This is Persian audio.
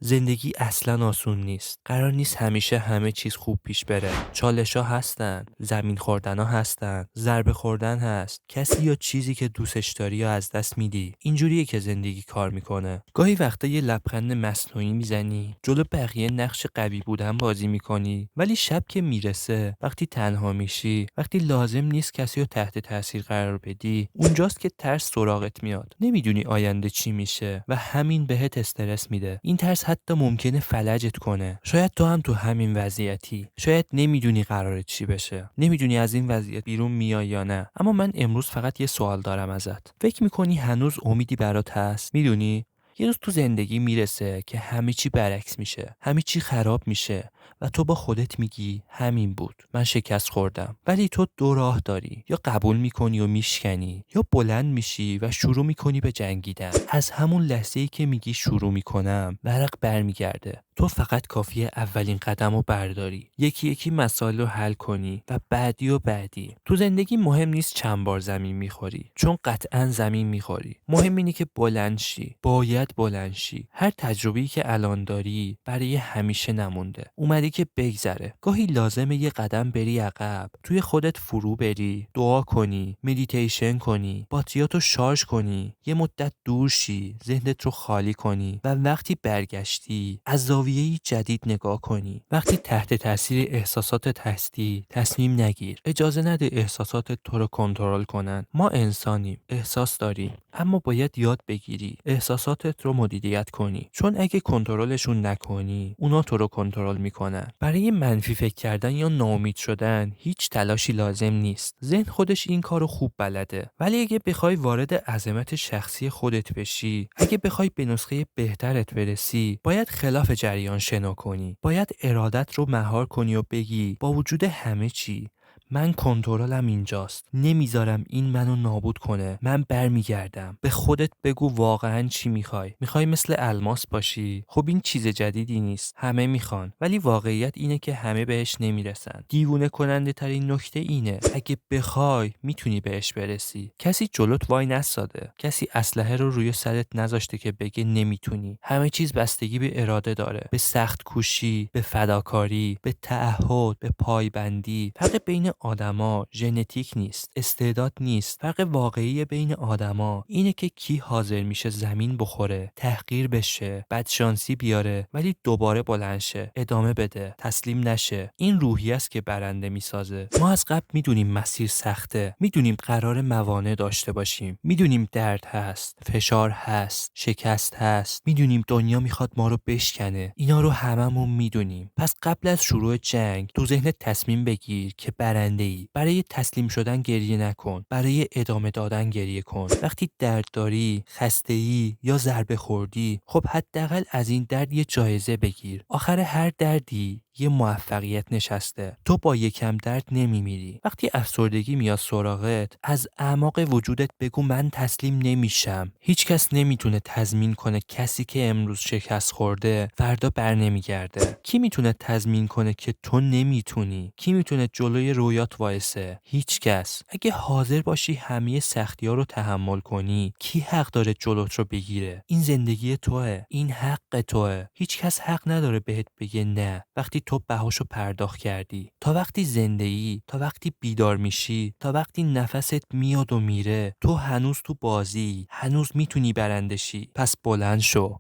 زندگی اصلا آسون نیست. قرار نیست همیشه همه چیز خوب پیش بره. چالش‌ها هستن، زمین خوردن‌ها هستن، ضربه خوردن هست. کسی یا چیزی که دوستش داری یا از دست میدی. اینجوریه که زندگی کار میکنه. گاهی وقتا یه لبخند مصنوعی میزنی، جلو بقیه نقش قوی بودن بازی میکنی، ولی شب که میرسه، وقتی تنها میشی، وقتی لازم نیست کسی رو تحت تاثیر قرار بدی، اونجاست که ترس سراغت میاد. نمیدونی آینده چی میشه و همین بهت استرس میده. این ترس حتی ممکنه فلجت کنه. شاید تو هم تو همین وضعیتی. شاید نمیدونی قراره چی بشه. نمیدونی از این وضعیت بیرون میای یا نه. اما من امروز فقط یه سوال دارم ازت. فکر میکنی هنوز امیدی برات هست؟ میدونی یه روز تو زندگی میرسه که همه چی برعکس میشه. همه چی خراب میشه و تو با خودت میگی همین بود. من شکست خوردم. ولی تو دو راه داری. یا قبول میکنی و میشکنی، یا بلند میشی و شروع میکنی به جنگیدن. از همون لحظه‌ای که میگی شروع میکنم، ورق برمیگرده. تو فقط کافیه اولین قدم رو برداری. یکی یکی مسائل رو حل کنی و بعدی و بعدی. تو زندگی مهم نیست چند بار زمین میخوری، چون قطعا زمین میخوری. مهم اینه که بلند شی. باید بلند شی. هر تجربه‌ای که الان داری برای همیشه نمونده. اومدی که بگذره. گاهی لازمه یه قدم بری عقب، توی خودت فرو بری، دعا کنی، مدیتیشن کنی، باتریاتو شارژ کنی، یه مدت دور شی، ذهنت رو خالی کنی و وقتی برگشتی از زاویه‌ای جدید نگاه کنی. وقتی تحت تاثیر احساساتت هستی، تصمیم نگیر. اجازه نده احساساتت تو رو کنترل کنن. ما انسانیم، احساس داریم، اما باید یاد بگیری احساساتت رو مدیریت کنی، چون اگه کنترلشون نکنی، اونا تو رو کنترل میکنن. برای منفی فکر کردن یا ناامید شدن هیچ تلاشی لازم نیست. ذهن خودش این کارو خوب بلده. ولی اگه بخوای وارد عظمت شخصی خودت بشی، اگه بخوای به نسخه بهترت برسی، باید خلاف جریان شنا کنی. باید ارادت رو مهار کنی و بگی با وجود همه چی، من کنترلم اینجاست. نمیذارم این منو نابود کنه. من برمیگردم. به خودت بگو واقعا چی میخوای. میخوای مثل الماس باشی؟ خب این چیز جدیدی نیست. همه میخوان. ولی واقعیت اینه که همه بهش نمیرسن. دیوونه کننده ترین نکته اینه اگه بخوای میتونی بهش برسی. کسی جلوت وای نساده. کسی اسلحه رو روی سرت نذاشته که بگه نمیتونی. همه چیز بستگی به اراده داره. به سخت کوشی، به فداکاری، به تعهد، به پایبندی. فرق بین آدما ژنتیک نیست، استعداد نیست. فرق واقعی بین آدما اینه که کی حاضر میشه زمین بخوره، تحقیر بشه، بدشانسی بیاره، ولی دوباره بلند شه، ادامه بده، تسلیم نشه. این روحیه است که برنده میسازه. ما از قبل میدونیم مسیر سخته، میدونیم قرار موانع داشته باشیم، میدونیم درد هست، فشار هست، شکست هست، میدونیم دنیا میخواد ما رو بشکنه. اینا رو هممون میدونیم. پس قبل از شروع جنگ تو ذهنت تصمیم بگیر که برنده‌ای. برای تسلیم شدن گریه نکن، برای ادامه دادن گریه کن. وقتی درد داری، خسته‌ای یا ضربه خوردی، خب حداقل از این درد یه جایزه بگیر. آخر هر دردی یه موفقیت نشسته. تو با یکم درد نمیمیری. وقتی افسردگی میاد سراغت، از اعماق وجودت بگو من تسلیم نمیشم. هیچ کس نمیتونه تضمین کنه کسی که امروز شکست خورده فردا بر نمیگرده. کی میتونه تضمین کنه که تو نمیتونی؟ کی میتونه جلوی رویات وایسه؟ هیچ کس. اگه حاضر باشی همه سختی‌ها رو تحمل کنی، کی حق داره جلوت رو بگیره؟ این زندگی توئه. این حق توئه. هیچ کس حق نداره بهت بگه نه وقتی تو بهاشو پرداخت کردی. تا وقتی زندگی، تا وقتی بیدار میشی، تا وقتی نفست میاد و میره، تو هنوز تو بازی، هنوز میتونی برنده شی. پس بلند شو.